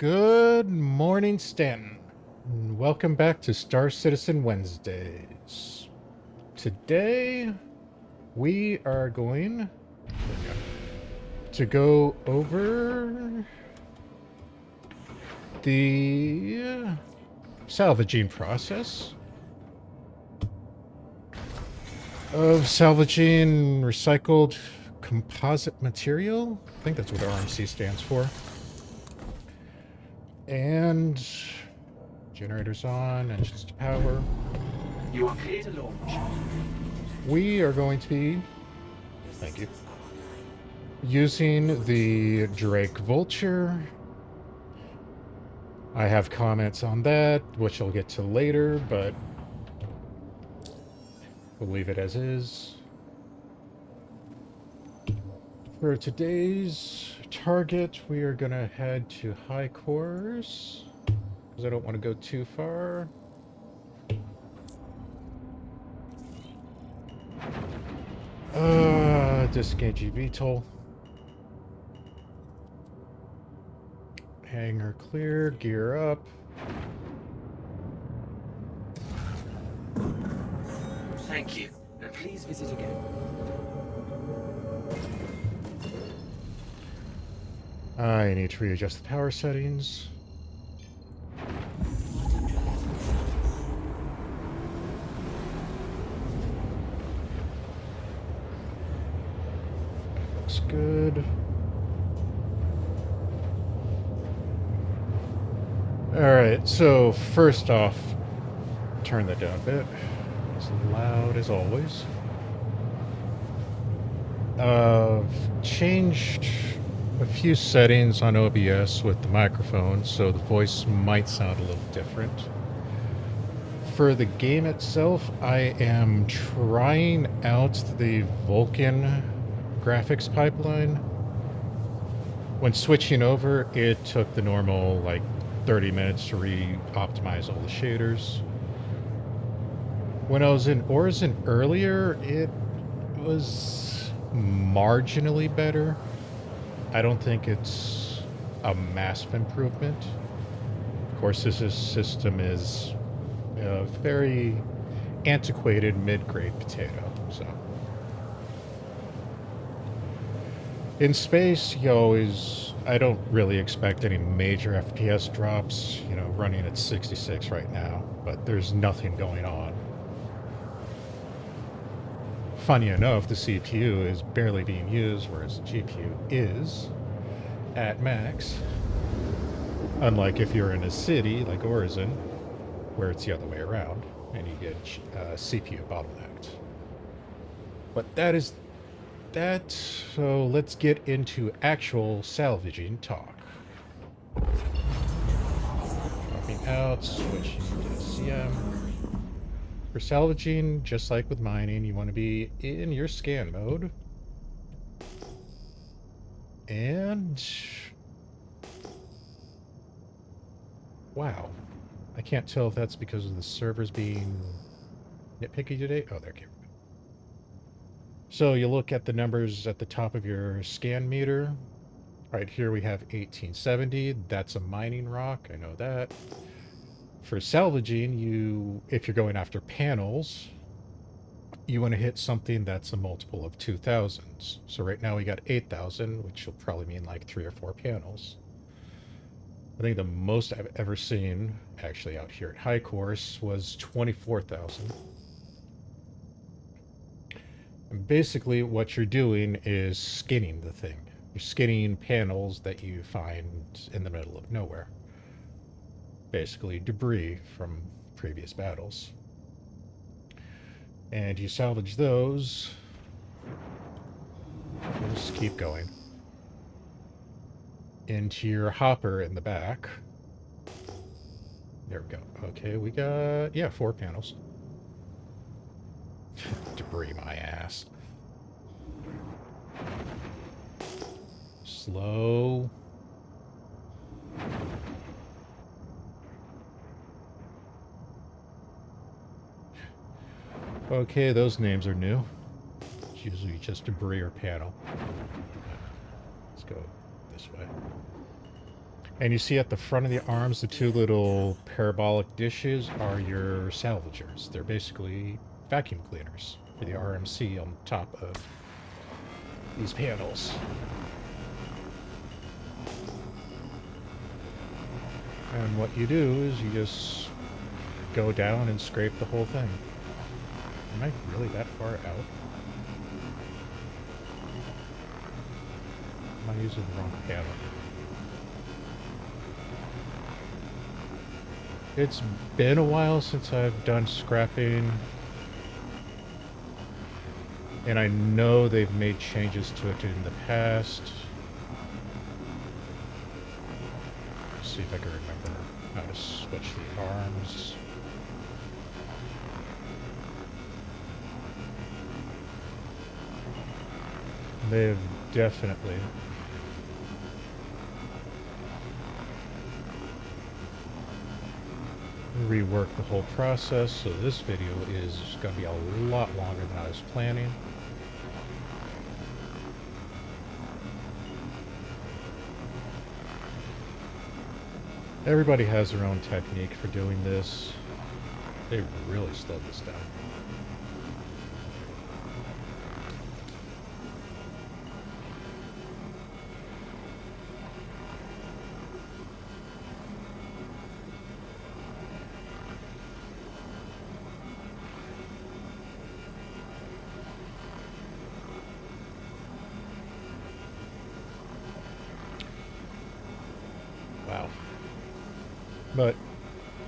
Good morning, Stanton. And welcome back to Star Citizen Wednesdays. Today, we are going to go over the salvaging process of salvaging recycled composite material. I think that's what RMC stands for. And generators on, engines to power. You are clear to launch. We are going to be, thank you, using the Drake Vulture. I have comments on that, which I'll get to later, but we'll leave it as is. For today's target, we are going to head to high cores, because I don't want to go too far. Disengage VTOL. Hangar clear, gear up. Thank you. Please visit again. I need to readjust the power settings. Looks good. Alright, so first off, turn that down a bit. As loud as always. Changed a few settings on OBS with the microphone, so the voice might sound a little different. For the game itself, I am trying out the Vulkan graphics pipeline. When switching over, it took the normal, like, 30 minutes to re-optimize all the shaders. When I was in Orison earlier, it was marginally better. I don't think it's a massive improvement. Of course, this system is a very antiquated mid-grade potato, so. In space, I don't really expect any major FPS drops, running at 66 right now, but there's nothing going on. Funny enough, the CPU is barely being used, whereas the GPU is at max. Unlike if you're in a city like Orison, where it's the other way around, and you get CPU bottlenecked. But that is that, so let's get into actual salvaging talk. Dropping out, switching to CM. For salvaging, just like with mining, you want to be in your scan mode. And wow, I can't tell if that's because of the servers being nitpicky today. Oh, there, camera. So you look at the numbers at the top of your scan meter. Right here we have 1870. That's a mining rock. I know that. For salvaging, if you're going after panels, you want to hit something that's a multiple of 2,000s. So right now we got 8,000, which will probably mean like 3 or 4 panels. I think the most I've ever seen, actually out here at high course, was 24,000. And basically what you're doing is skinning the thing. You're skinning panels that you find in the middle of nowhere. Basically debris from previous battles. And you salvage those. Just keep going. Into your hopper in the back. There we go. Okay, we got, 4 panels. Debris my ass. Slow. Okay, those names are new. It's usually just debris or panel. Let's go this way. And you see at the front of the arms, the two little parabolic dishes are your salvagers. They're basically vacuum cleaners for the RMC on top of these panels. And what you do is you just go down and scrape the whole thing. Am I really that far out? Am I using the wrong panel? It's been a while since I've done scrapping. And I know they've made changes to it in the past. Let's see if I can remember how to switch the arms. They've definitely reworked the whole process, so this video is going to be a lot longer than I was planning. Everybody has their own technique for doing this. They really slowed this down. Wow. But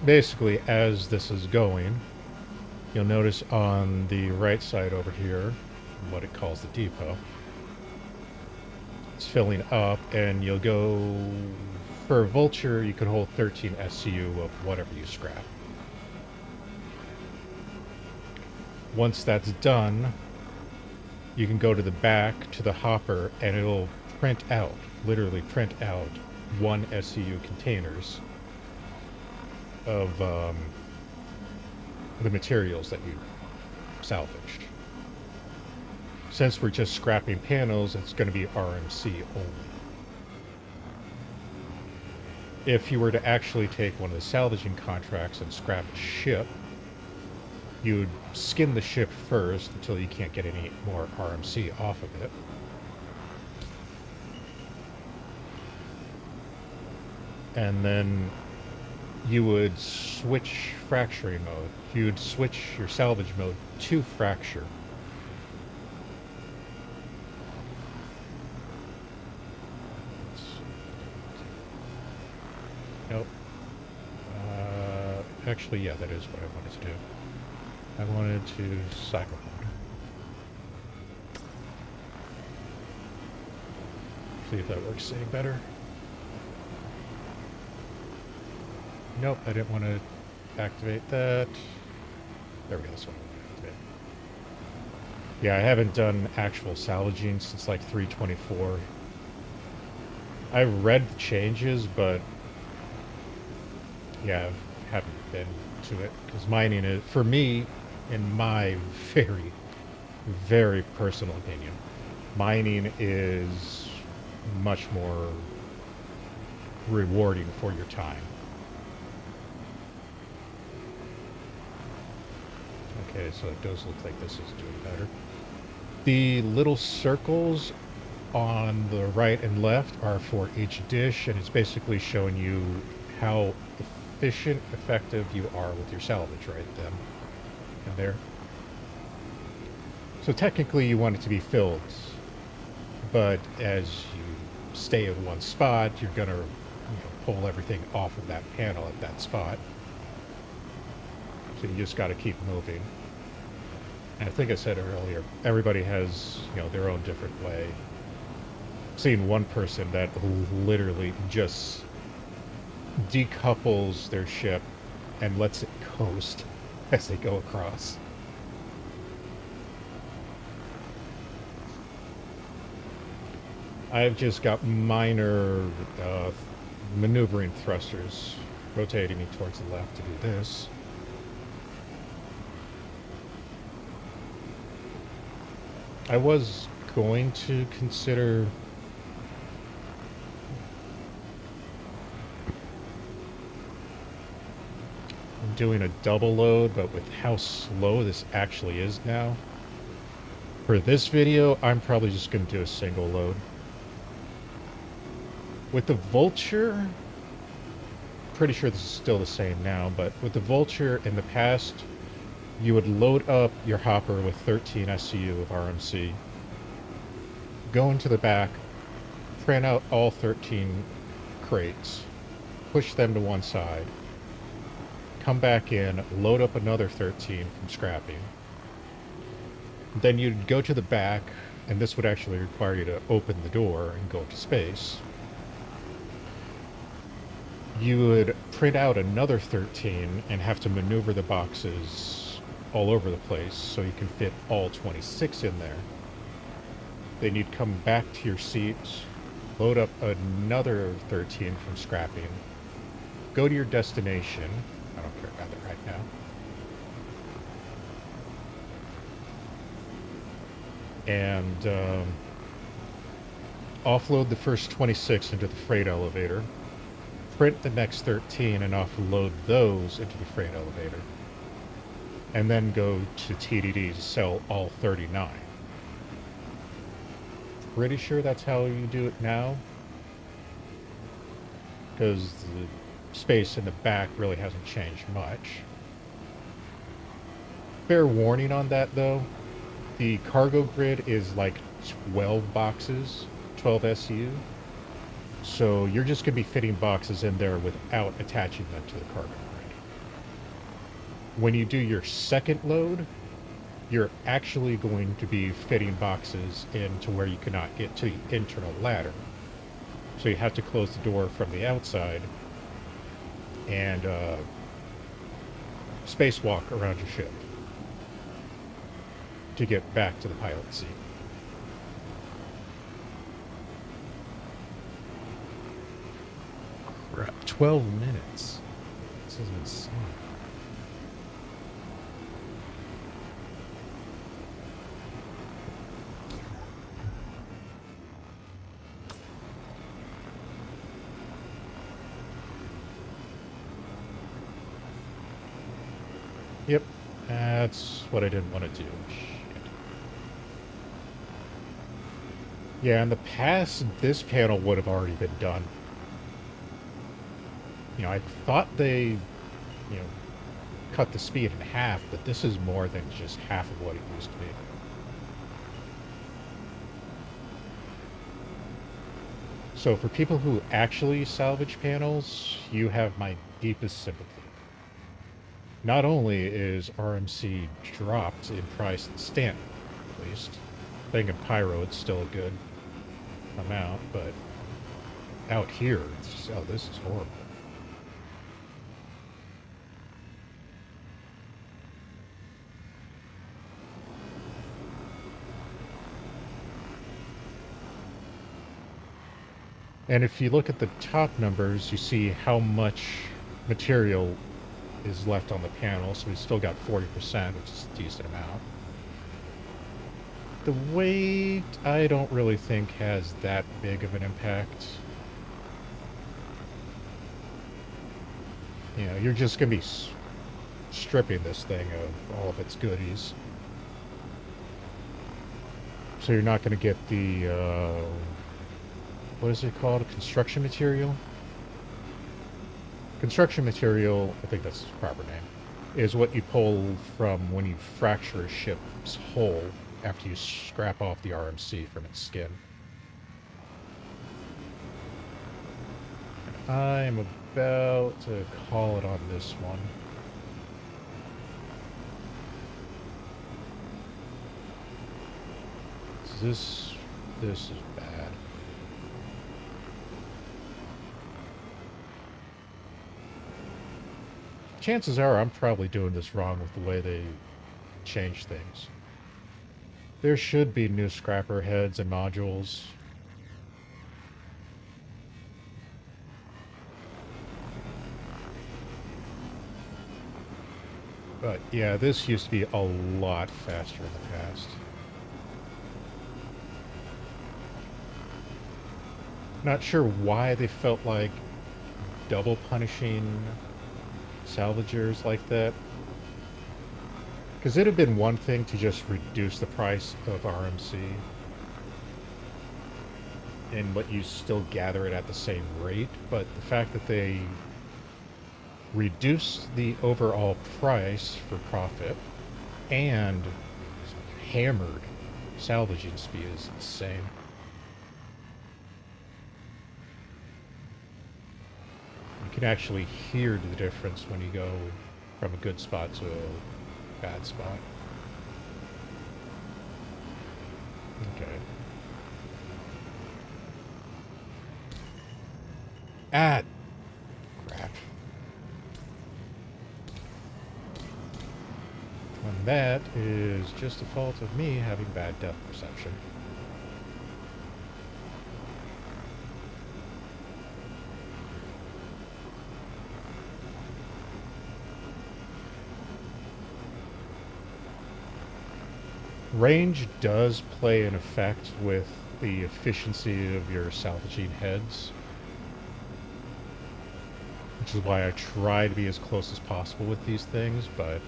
basically, as this is going, you'll notice on the right side over here, what it calls the depot, it's filling up, and you'll go, for a vulture, you can hold 13 SCU of whatever you scrap. Once that's done, you can go to the back, to the hopper, and it'll print out, literally print out 1 SCU containers of the materials that you salvaged. Since we're just scrapping panels, it's going to be RMC only. If you were to actually take one of the salvaging contracts and scrap a ship, you would skin the ship first until you can't get any more RMC off of it. And then you would switch fracturing mode. You would switch your salvage mode to fracture. Nope. Actually, yeah, that is what I wanted to do. I wanted to cycle mode. See if that works any better. Nope, I didn't want to activate that. There we go, that's what I want to activate. Yeah, I haven't done actual salvaging since like 3.24. I read the changes, but yeah, I haven't been to it. Because mining is, for me, in my very, very personal opinion, mining is much more rewarding for your time. Okay, so it does look like this is doing better. The little circles on the right and left are for each dish, and it's basically showing you how efficient, effective you are with your salvage right then and there. So technically you want it to be filled, but as you stay in one spot, you're going to pull everything off of that panel at that spot. So you just got to keep moving. And I think I said earlier, everybody has, their own different way. I've seen one person that literally just decouples their ship and lets it coast as they go across. I've just got minor maneuvering thrusters rotating me towards the left to do this. I was going to consider doing a double load, but with how slow this actually is now, for this video, I'm probably just going to do a single load. With the Vulture, pretty sure this is still the same now, but with the Vulture in the past, you would load up your hopper with 13 SCU of RMC, go into the back, print out all 13 crates, push them to one side, come back in, load up another 13 from scrapping. Then you'd go to the back, and this would actually require you to open the door and go to space. You would print out another 13 and have to maneuver the boxes all over the place so you can fit all 26 in there. Then you'd come back to your seat, load up another 13 from scrapping, go to your destination. I don't care about that right now. And offload the first 26 into the freight elevator, print the next 13 and offload those into the freight elevator, and then go to TDD to sell all 39. Pretty sure that's how you do it now, because the space in the back really hasn't changed much. Fair warning on that though, the cargo grid is like 12 boxes, 12 SU. So you're just going to be fitting boxes in there without attaching them to the cargo grid. When you do your second load, you're actually going to be fitting boxes into where you cannot get to the internal ladder. So you have to close the door from the outside and spacewalk around your ship to get back to the pilot seat. Crap, 12 minutes. This is insane. Yep, that's what I didn't want to do. Shit. Yeah, in the past, this panel would have already been done. You know, I thought they, you know, cut the speed in half, but this is more than just half of what it used to be. So for people who actually salvage panels, you have my deepest sympathy. Not only is RMC dropped in price in Stanton, at least, I think in Pyro it's still a good amount, but out here, it's just, oh, this is horrible. And if you look at the top numbers, you see how much material is left on the panel, so we still got 40%, which is a decent amount. The weight, I don't really think has that big of an impact. You know, you're just going to be stripping this thing of all of its goodies. So you're not going to get the, what is it called? Construction material? Construction material, I think that's the proper name, is what you pull from when you fracture a ship's hull after you scrap off the RMC from its skin. I'm about to call it on this one. This is bad. Chances are I'm probably doing this wrong with the way they change things. There should be new scrapper heads and modules. But yeah, this used to be a lot faster in the past. Not sure why they felt like double punishing salvagers like that. Because it'd have been one thing to just reduce the price of RMC and let you still gather it at the same rate, but the fact that they reduced the overall price for profit and hammered salvaging speed is insane. You can actually hear the difference when you go from a good spot to a bad spot. Okay. Ah, crap. And that is just the fault of me having bad depth perception. Range does play an effect with the efficiency of your salvaging heads, which is why I try to be as close as possible with these things, but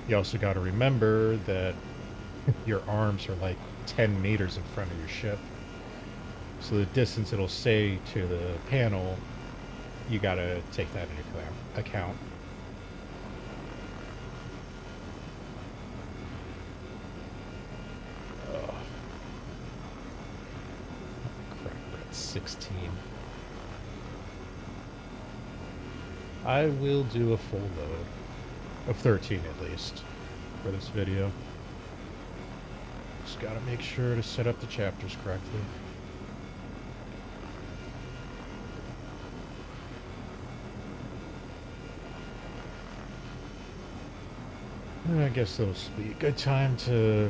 you also got to remember that your arms are like 10 meters in front of your ship. So the distance it'll say to the panel, you got to take that into account. Crap, we're at 16. I will do a full load of 13 at least for this video. Just gotta make sure to set up the chapters correctly. I guess this will be a good time to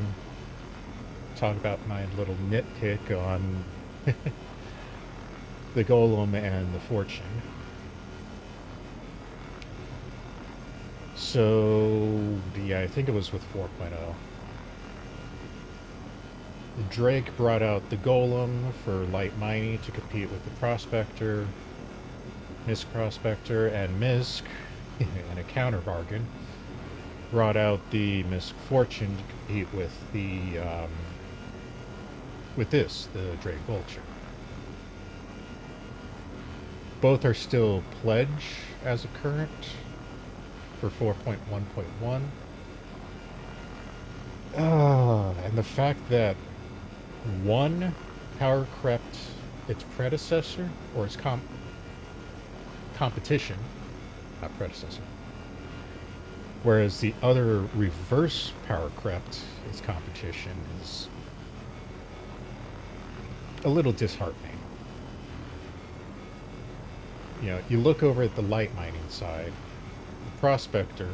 talk about my little nitpick on the Golem and the Fortune. So, yeah, I think it was with 4.0. Drake brought out the Golem for light mining to compete with the Prospector, Misk Prospector, and Misk, in a counter bargain, brought out the Misk Fortune to compete with the, the Drake Vulture. Both are still pledge as a current for 4.1.1. And the fact that one power crept its predecessor, or its competition, not predecessor, whereas the other reverse power crept its competition is a little disheartening. You know, you look over at the light mining side, the Prospector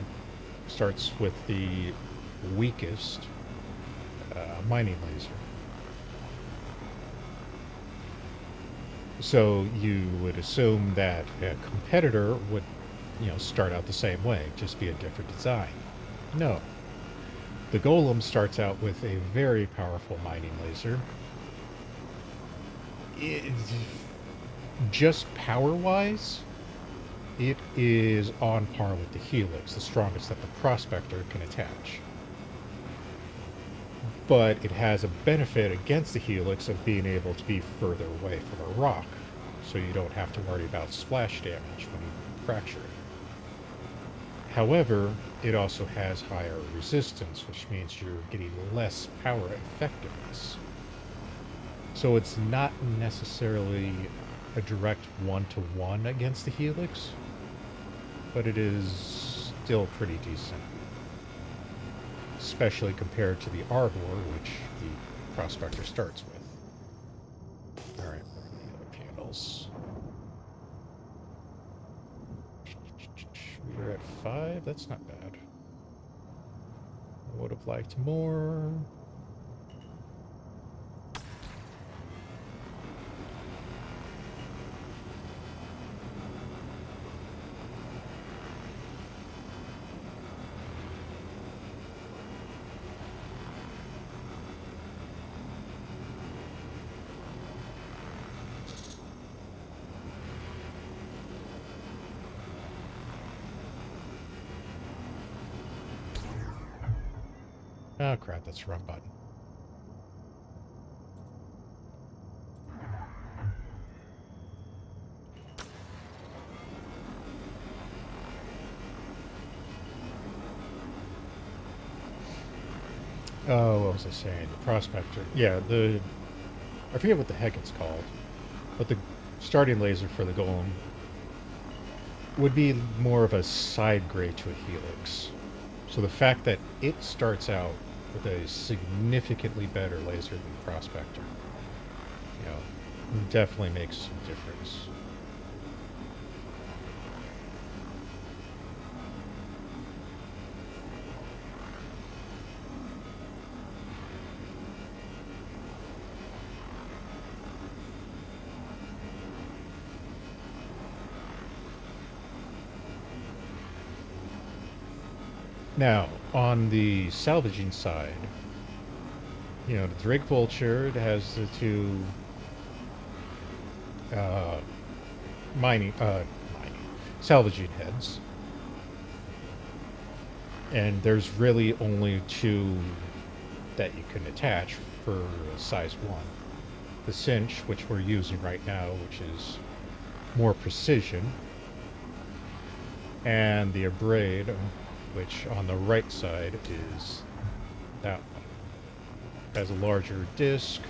starts with the weakest mining laser. So you would assume that a competitor would, you know, start out the same way, just be a different design. No. The Golem starts out with a very powerful mining laser. Just power-wise, it is on par with the Helix, the strongest that the Prospector can attach. But it has a benefit against the Helix of being able to be further away from a rock, so you don't have to worry about splash damage when you fracture it. However, it also has higher resistance, which means you're getting less power effectiveness. So it's not necessarily a direct one-to-one against the Helix, but it is still pretty decent. Especially compared to the Arbor, which the Prospector starts with. Alright, where are the other panels? We're at 5, that's not bad. I would have liked more. Oh crap, that's the wrong button. Oh, what was I saying? The prospector. Yeah, I forget what the heck it's called, but the starting laser for the golem would be more of a side grade to a helix. So the fact that it starts out with a significantly better laser than the prospector, you know, definitely makes some difference. Now, on the salvaging side, you know, the Drake Vulture, it has the two uh, mining, salvaging heads, and there's really only two that you can attach for size 1. The cinch, which we're using right now, which is more precision, and the abrade, which on the right side is that one. Has a larger disc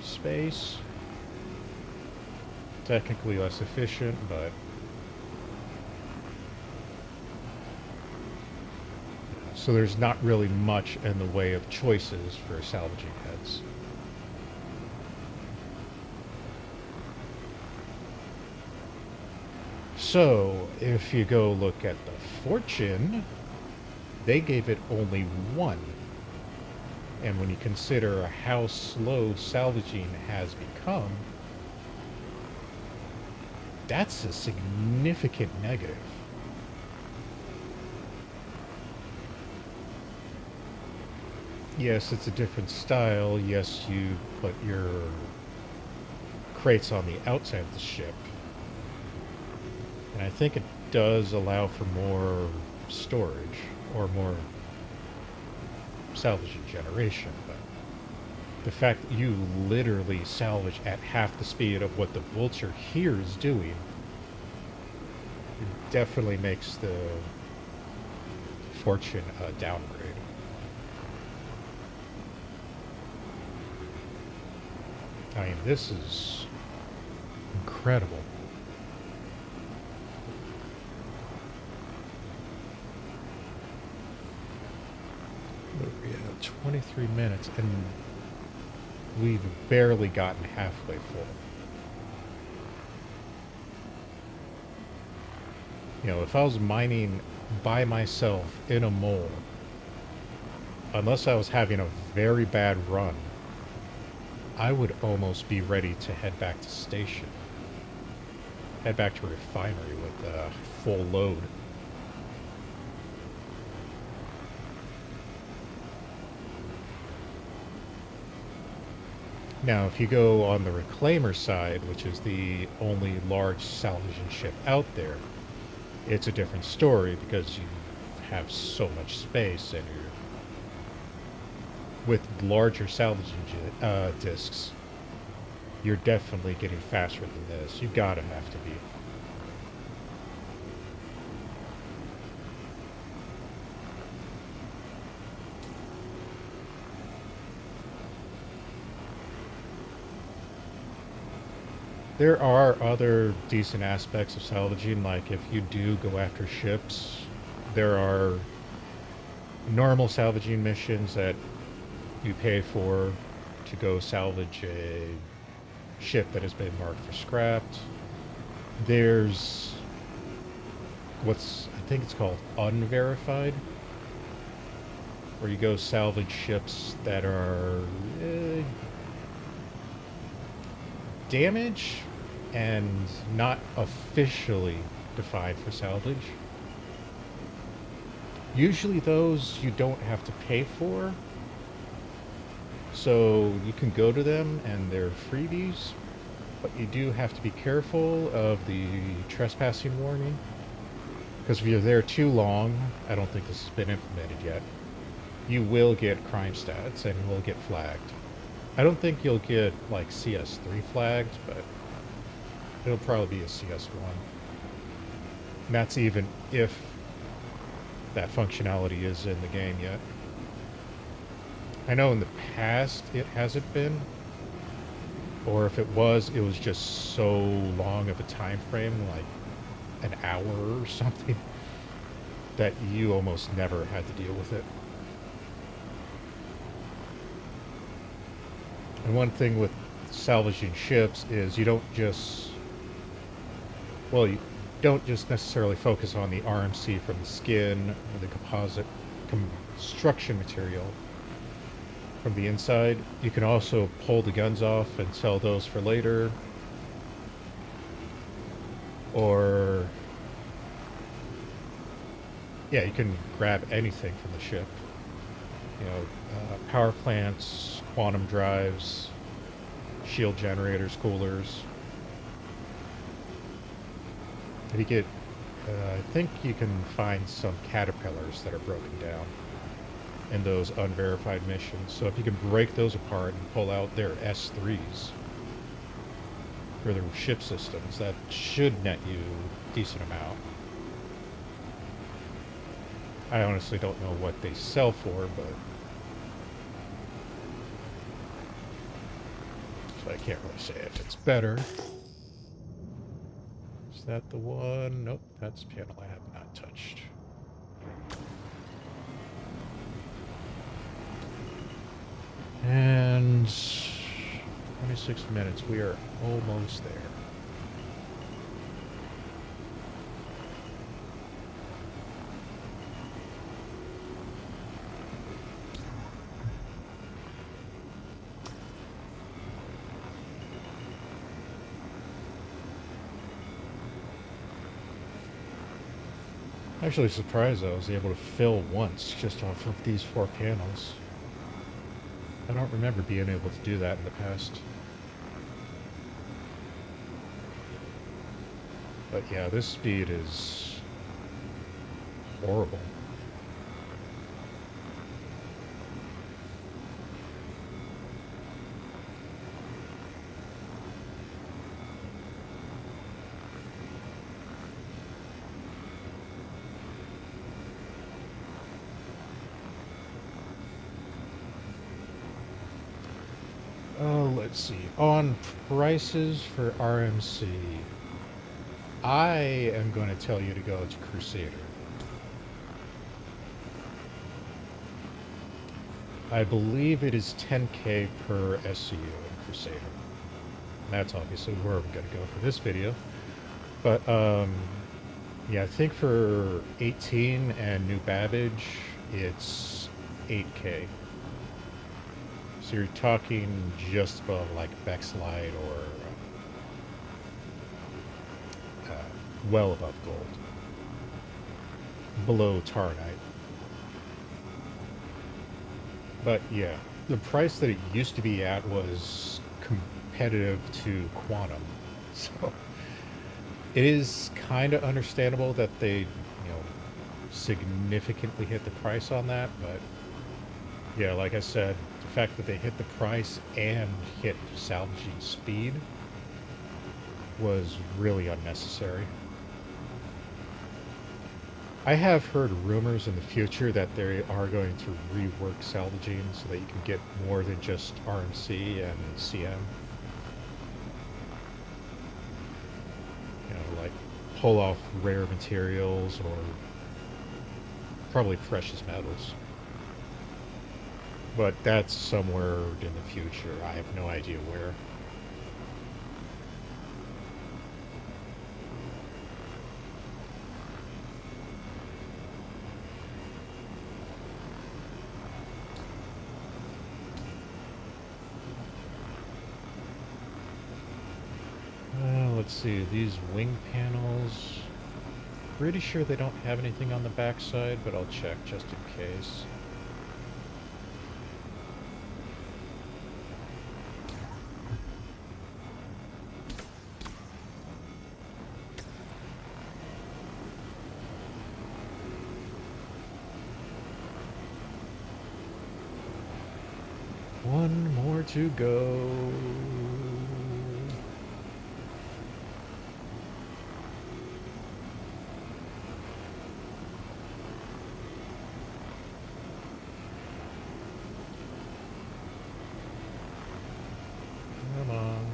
space, technically less efficient, but so there's not really much in the way of choices for salvaging heads. So if you go look at the Fortune, they gave it only 1. And when you consider how slow salvaging has become, that's a significant negative. Yes, it's a different style. Yes, you put your crates on the outside of the ship. And I think it does allow for more storage or more salvaging generation, but the fact that you literally salvage at half the speed of what the Vulture here is doing definitely makes the Fortune a downgrade. I mean, this is incredible. Yeah, 23 minutes, and we've barely gotten halfway full. You know, if I was mining by myself in a mole, unless I was having a very bad run, I would almost be ready to head back to station. Head back to refinery with a full load. Now, if you go on the Reclaimer side, which is the only large salvaging ship out there, it's a different story because you have so much space and you're with larger salvaging discs, you're definitely getting faster than this. You gotta have to be. There are other decent aspects of salvaging, like if you do go after ships, there are normal salvaging missions that you pay for to go salvage a ship that has been marked for scrapped. There's I think it's called unverified, where you go salvage ships that are damaged and not officially defined for salvage. Usually those you don't have to pay for, so you can go to them and they're freebies, but you do have to be careful of the trespassing warning, because if you're there too long, I don't think this has been implemented yet, you will get crime stats and will get flagged. I don't think you'll get like CS3 flagged, but it'll probably be a CS1. And that's even if that functionality is in the game yet. I know in the past it hasn't been, or if it was just so long of a time frame, like an hour or something, that you almost never had to deal with it. And one thing with salvaging ships is you don't just necessarily focus on the RMC from the skin or the composite construction material from the inside. You can also pull the guns off and sell those for later. Or, yeah, you can grab anything from the ship. You know, power plants, quantum drives, shield generators, coolers. If you get, I think you can find some caterpillars that are broken down in those unverified missions. So if you can break those apart and pull out their S3s for their ship systems, that should net you a decent amount. I honestly don't know what they sell for, but so I can't really say if it's better. Is that the one? Nope, that's a panel I have not touched. And 26 minutes, we are almost there. Actually surprised I was able to fill once just off of these 4 panels. I don't remember being able to do that in the past. But yeah, this speed is horrible. Let's see. On prices for RMC, I am going to tell you to go to Crusader. I believe it is 10K per SCU in Crusader. That's obviously where I'm going to go for this video. But, yeah, I think for 18 and New Babbage, it's 8K. So you're talking just above like Bexlite or well above gold. Below Taranite. But yeah, the price that it used to be at was competitive to Quantum. So it is kind of understandable that they, significantly hit the price on that, but yeah, like I said, the fact that they hit the price and hit salvaging speed was really unnecessary. I have heard rumors in the future that they are going to rework salvaging so that you can get more than just RMC and CM. Like pull off rare materials or probably precious metals. But that's somewhere in the future. I have no idea where. Let's see, these wing panels. Pretty sure they don't have anything on the backside, but I'll check just in case. on, more to go. Come on.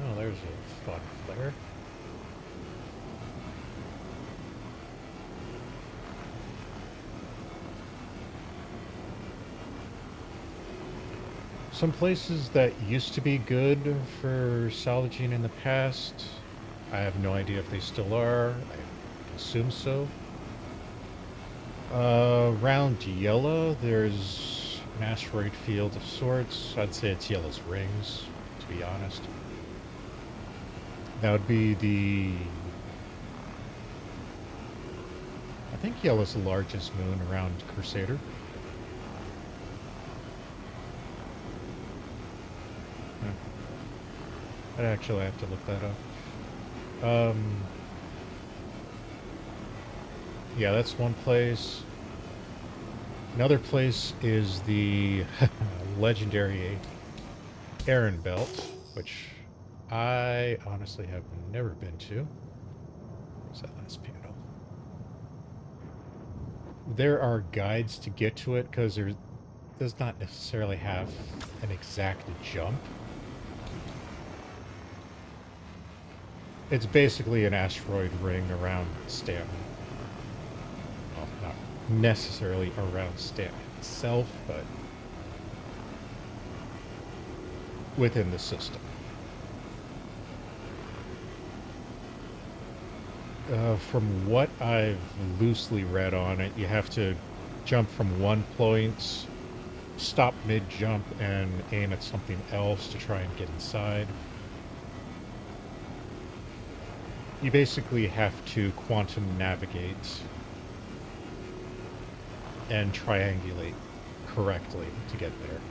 Oh, there's a fun flare. Some places that used to be good for salvaging in the past, I have no idea if they still are. I assume so. Around Yella, there's an asteroid field of sorts. I'd say it's Yella's rings, to be honest. That would be I think Yella's the largest moon around Crusader. I'd actually have to look that up. Yeah, that's one place. Another place is the legendary Aaron Belt, which I honestly have never been to. Where's that last panel? There are guides to get to it because there does not necessarily have an exact jump. It's basically an asteroid ring around Stanton. Well, not necessarily around Stanton itself, but within the system. From what I've loosely read on it, you have to jump from one point, stop mid-jump, and aim at something else to try and get inside. You basically have to quantum navigate and triangulate correctly to get there.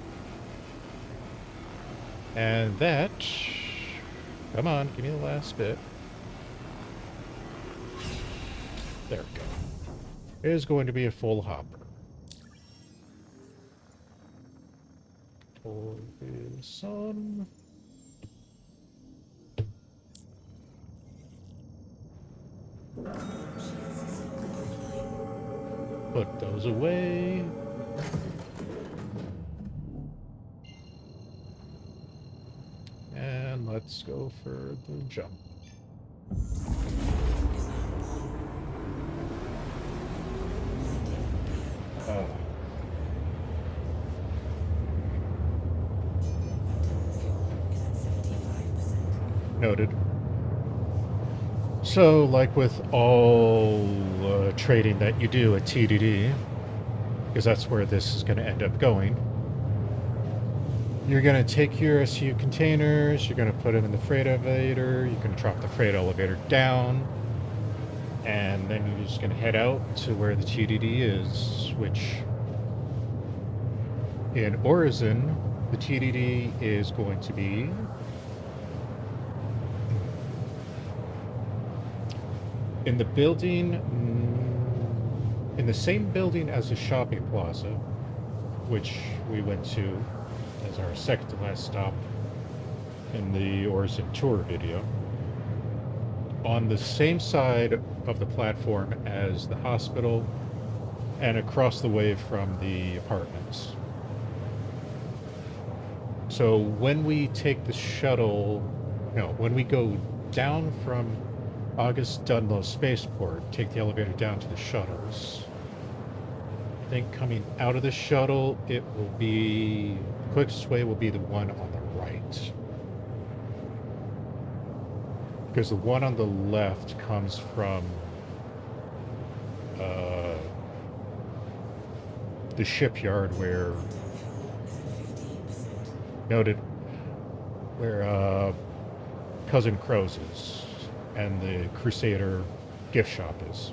And that, come on, give me the last bit. There we go. Is going to be a full hopper. Orison. Put those away. And let's go for the jump. Oh. Noted. So, like with all trading that you do at TDD, because that's where this is going to end up going, you're going to take your SU containers, you're going to put them in the freight elevator, you're going to drop the freight elevator down, and then you're just going to head out to where the TDD is, which in Orison, the TDD is going to be in the building, in the same building as the shopping plaza, which we went to as our second to last stop in the Orison tour video, on the same side of the platform as the hospital and across the way from the apartments. So when we take the shuttle, no, when we go down from August Dunlow Spaceport, take the elevator down to the shuttles, I think coming out of the shuttle, it will be, the quickest way will be the one on the right. Because the one on the left comes from the shipyard where, noted, where Cousin Crow's is and the Crusader gift shop is.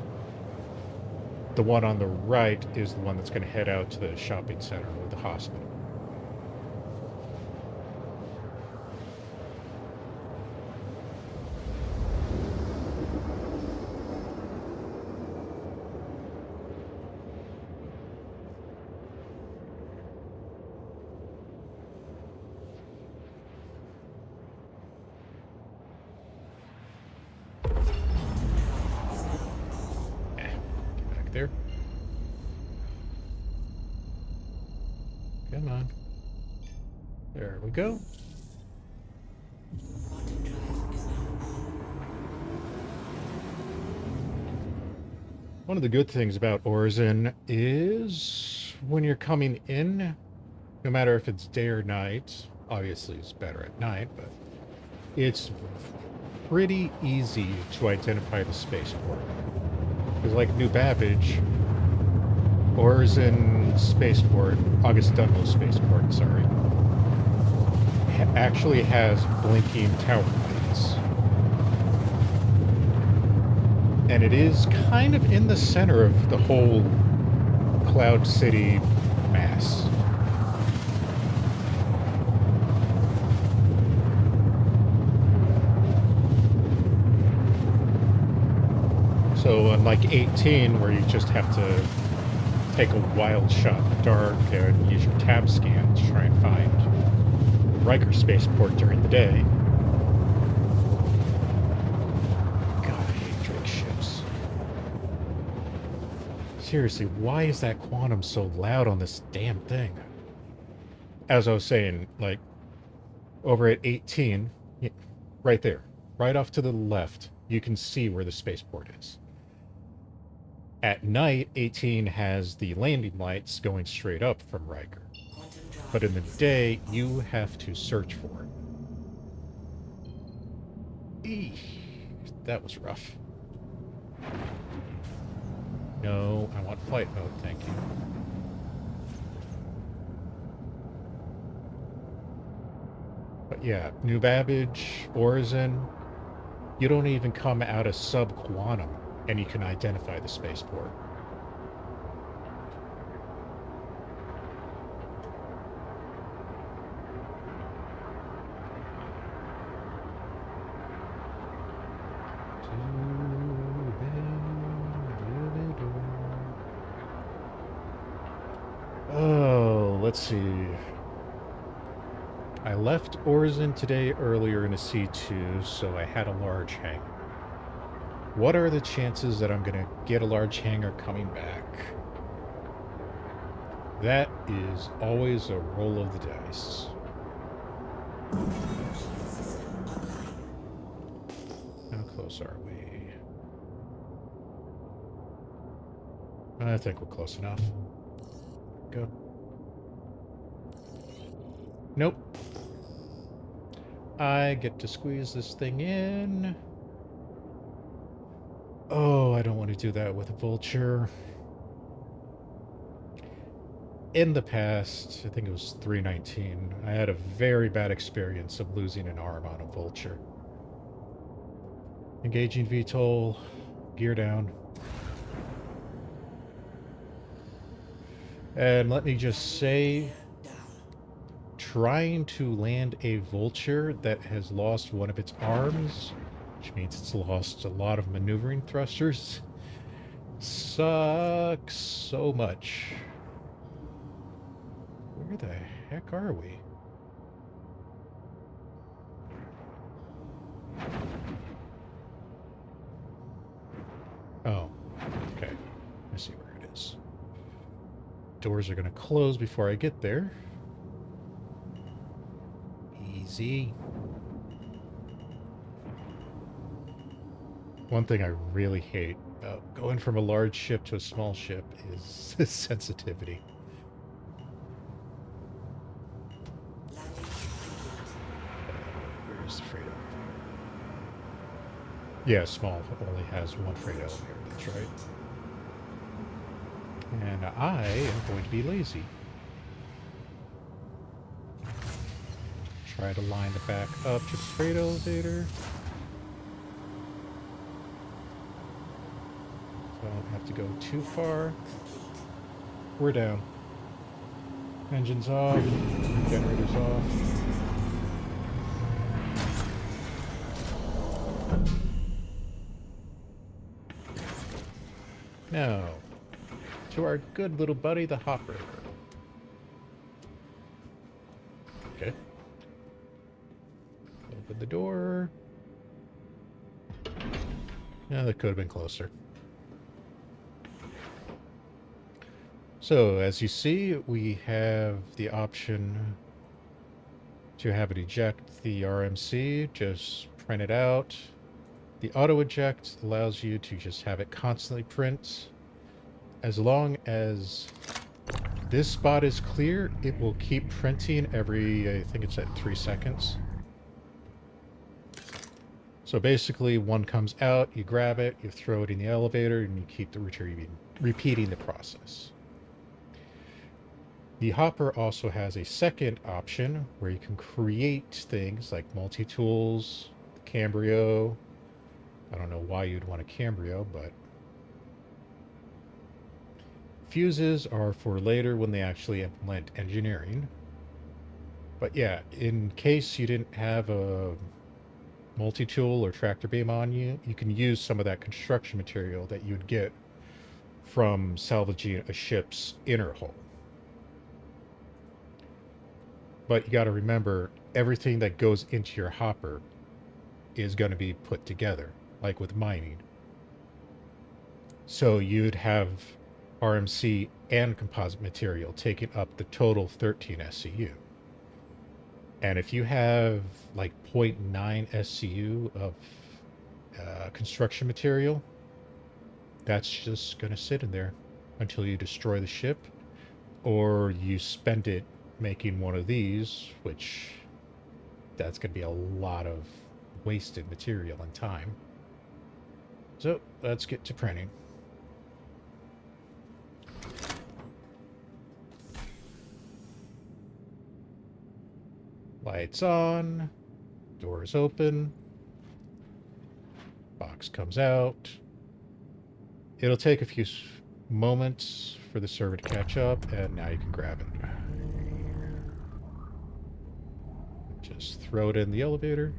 The one on the right is the one that's going to head out to the shopping center or the hospital. we go. One of the good things about Orison is when you're coming in, no matter if it's day or night, obviously it's better at night, but it's pretty easy to identify the spaceport. Because like New Babbage, Orison Spaceport, August Dunwell Spaceport, sorry, actually has blinking tower lights. And it is kind of in the center of the whole Cloud City mass. So unlike 18, where you just have to take a wild shot in the dark and use your tab scan to try and find Riker Spaceport during the day. God, I hate Drake ships. Seriously, why is that quantum so loud on this damn thing? As I was saying, like, over at 18, right there, right off to the left, you can see where the spaceport is. At night, 18 has the landing lights going straight up from Riker. But in the day, you have to search for it. Eesh, that was rough. No, I want flight mode, thank you. But yeah, New Babbage, Orison, you don't even come out of sub-quantum and you can identify the spaceport. Oh, let's see. I left Orison today earlier in a C2, so I had a large hangar. What are the chances that I'm going to get a large hangar coming back? That is always a roll of the dice. How close are we? I think we're close enough. Go. Nope. I get to squeeze this thing in. Oh, I don't want to do that with a vulture. In the past, I think it was 319, I had a very bad experience of losing an arm on a vulture. Engaging VTOL, gear down. And let me just say, trying to land a vulture that has lost one of its arms, which means it's lost a lot of maneuvering thrusters, sucks so much. Where the heck are we? Oh, okay. I see where it is. Doors are going to close before I get there. Easy. One thing I really hate about going from a large ship to a small ship is sensitivity. Where's the freight elevator? Yeah, small only has one freight elevator, that's right. And I am going to be lazy. Try to line the back up to the freight elevator. So I don't have to go too far. We're down. Engines off. Generators off. Now, to our good little buddy, the Hopper. Okay. Open the door. Yeah, that could have been closer. So, as you see, we have the option To have it eject the RMC, just print it out. The auto eject allows you to just have it constantly print. As long as this spot is clear, it will keep printing every, I think it's at 3 seconds. So basically, one comes out, you grab it, you throw it in the elevator, and you keep repeating the process. The hopper also has a second option where you can create things like multi-tools, Cambrio. I don't know why you'd want a Cambrio, but fuses are for later when they actually implement engineering. But yeah, in case you didn't have a multi-tool or tractor beam on you, you can use some of that construction material that you'd get from salvaging a ship's inner hull. But you got to remember, everything that goes into your hopper is going to be put together, like with mining. So you'd have RMC and composite material taking up the total 13 SCU. And if you have like 0.9 SCU of construction material, that's just going to sit in there until you destroy the ship or you spend it making one of these, which that's going to be a lot of wasted material and time. So let's get to printing. Lights on, doors open, box comes out. It'll take a few moments for the server to catch up, and now you can grab it. Just throw it in the elevator.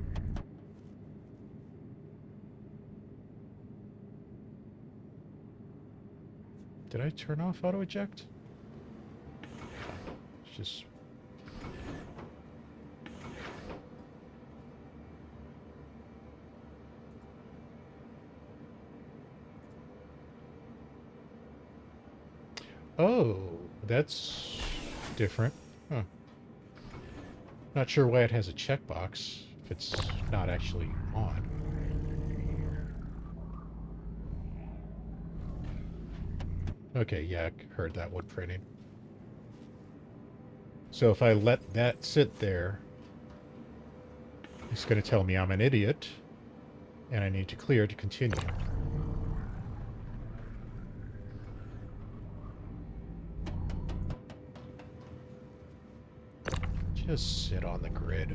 Did I turn off auto eject? It's just... Oh, that's different. Huh. Not sure why it has a checkbox if it's not actually on. Okay, yeah, I heard that one printing. So if I let that sit there, it's going to tell me I'm an idiot, and I need to clear to continue. Just sit on the grid.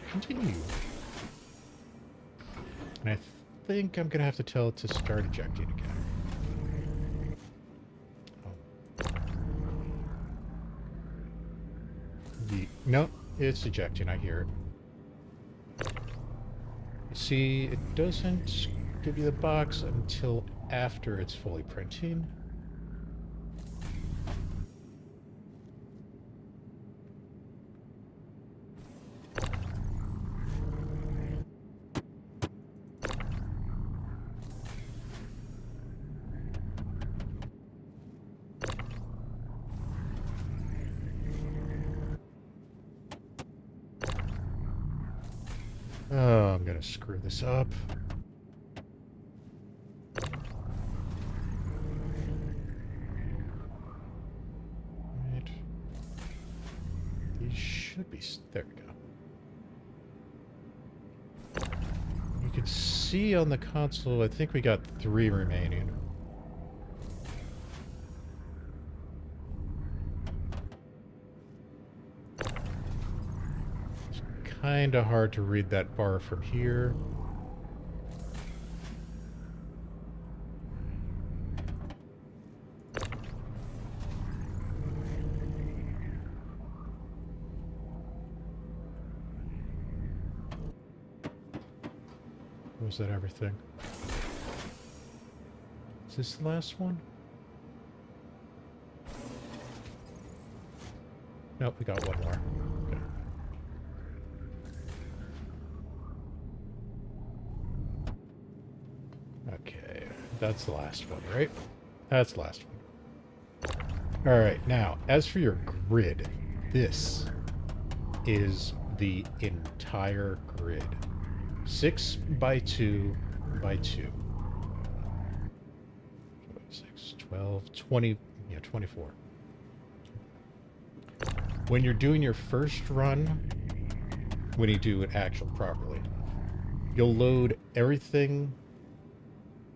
Continue. And I think I'm going to have to tell it to start ejecting again. Oh. No, it's ejecting. I hear it. See, it doesn't give you the box until after it's fully printing. Oh, I'm gonna screw this up. Right. These should be... There we go. You can see on the console, I think we got 3 remaining. Kind of hard to read that bar from here. Was that everything? Is this the last one? Nope, we got one more. Okay, that's the last one, right? That's the last one. All right, now, as for your grid, this is the entire grid. 6 by 2 by 2. 6, 12, 20, yeah, 24. When you're doing your first run, when you do it actual properly, you'll load everything.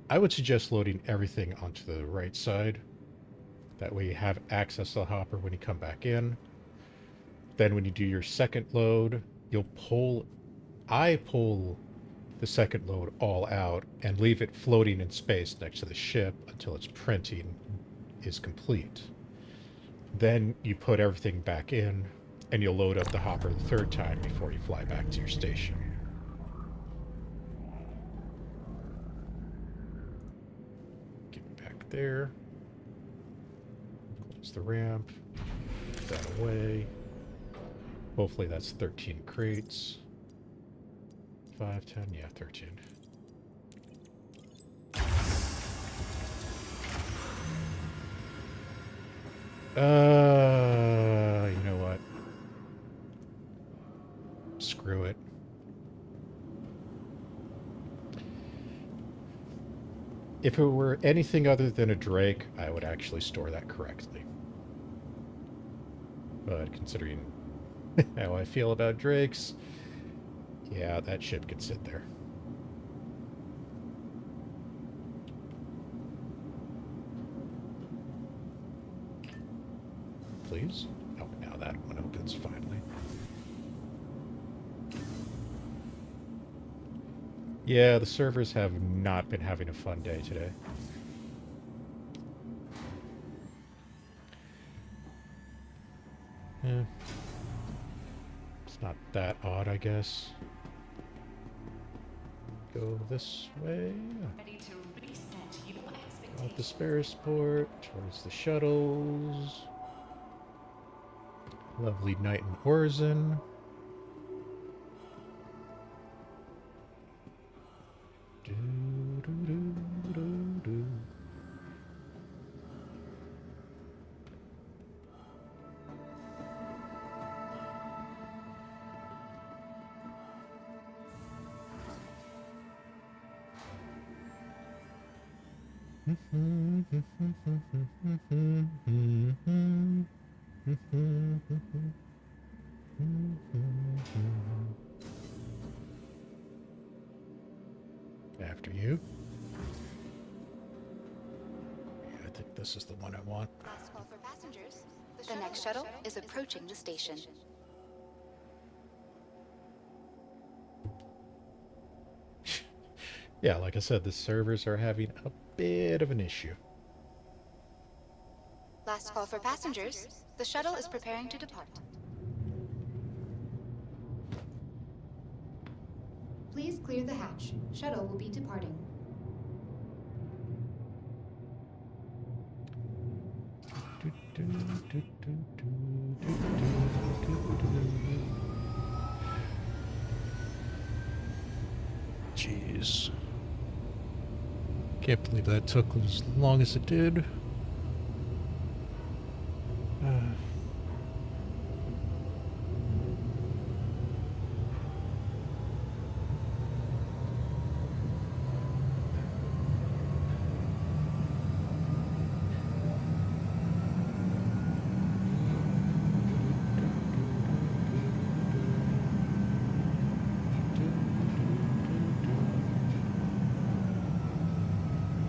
I would suggest loading everything onto the right side. That way you have access to the hopper when you come back in. Then when you do your second load, I pull the second load all out and leave it floating in space next to the ship until its printing is complete. Then you put everything back in and you'll load up the hopper the third time before you fly back to your station. Get back there. Close the ramp. Put that away. Hopefully that's 13 crates. 5, 10, yeah, 13. You know what? Screw it. If it were anything other than a Drake, I would actually store that correctly. But considering how I feel about Drakes, yeah, that ship could sit there. Please? Oh, now that one opens finally. Yeah, the servers have not been having a fun day today. Yeah. It's not that odd, I guess. Go this way. Ready to reset your Out the expectations. spare port, towards the shuttles. Lovely night in Orison. Do, do, do, do, do. After you. Yeah, I think this is the one I want. Last call for passengers. The next shuttle is approaching the station. Yeah, like I said, the servers are having a bit of an issue. Last call for passengers. The shuttle is preparing to depart. Please clear the hatch. Shuttle will be departing. Jeez. Can't believe that took as long as it did.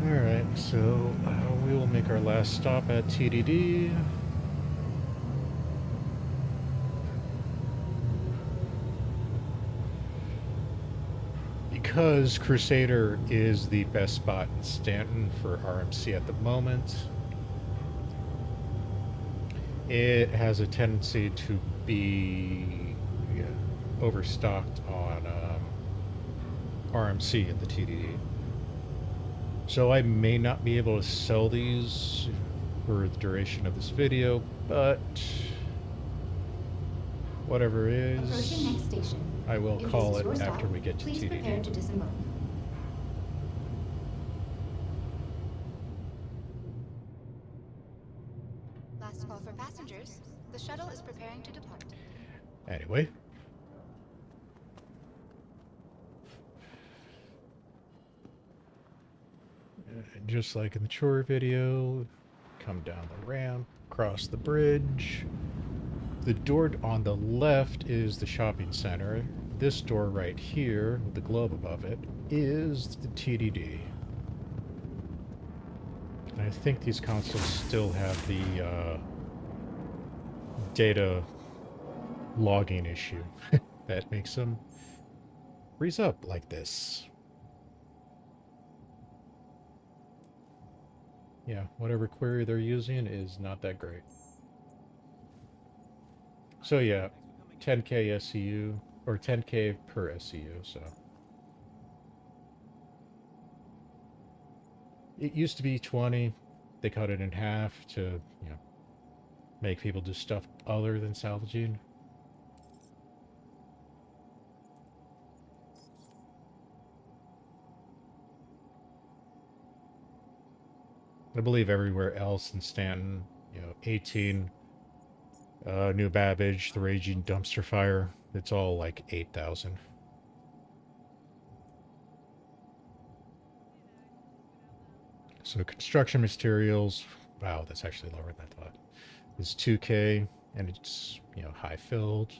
Alright, so we will make our last stop at TDD. Because Crusader is the best spot in Stanton for RMC at the moment, it has a tendency to be overstocked on RMC in the TDD. So I may not be able to sell these for the duration of this video, but whatever Approaching is, next station. I will If call this is it your stop, after we get to please prepare to TDD. disembark. Last Anyway. Just like in the chore video, come down the ramp, cross the bridge. The door on the left is the shopping center. This door right here, with the globe above it, is the TDD. And I think these consoles still have the data logging issue that makes them freeze up like this. Yeah, whatever query they're using is not that great. So yeah, 10K SCU, or 10K per SCU, so. It used to be 20. They cut it in half to, you know, make people do stuff other than salvaging. I believe everywhere else in Stanton, you know, 18, New Babbage, the Raging Dumpster Fire, it's all like 8,000. So construction materials, wow, that's actually lower than I thought, is 2K, and it's, you know, high filled.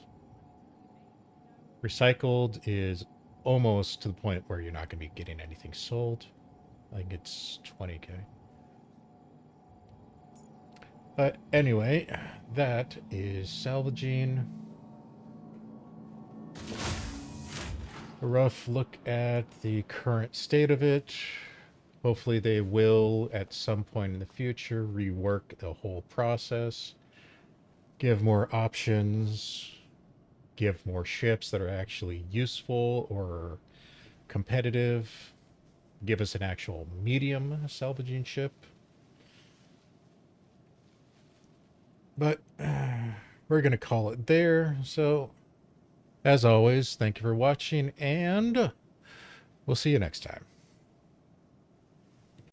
Recycled is almost to the point where you're not going to be getting anything sold. I think it's 20K. But anyway, that is salvaging. A rough look at the current state of it. Hopefully they will, at some point in the future, rework the whole process, give more options, give more ships that are actually useful or competitive, give us an actual medium salvaging ship. But we're going to call it there. So, as always, thank you for watching, and we'll see you next time.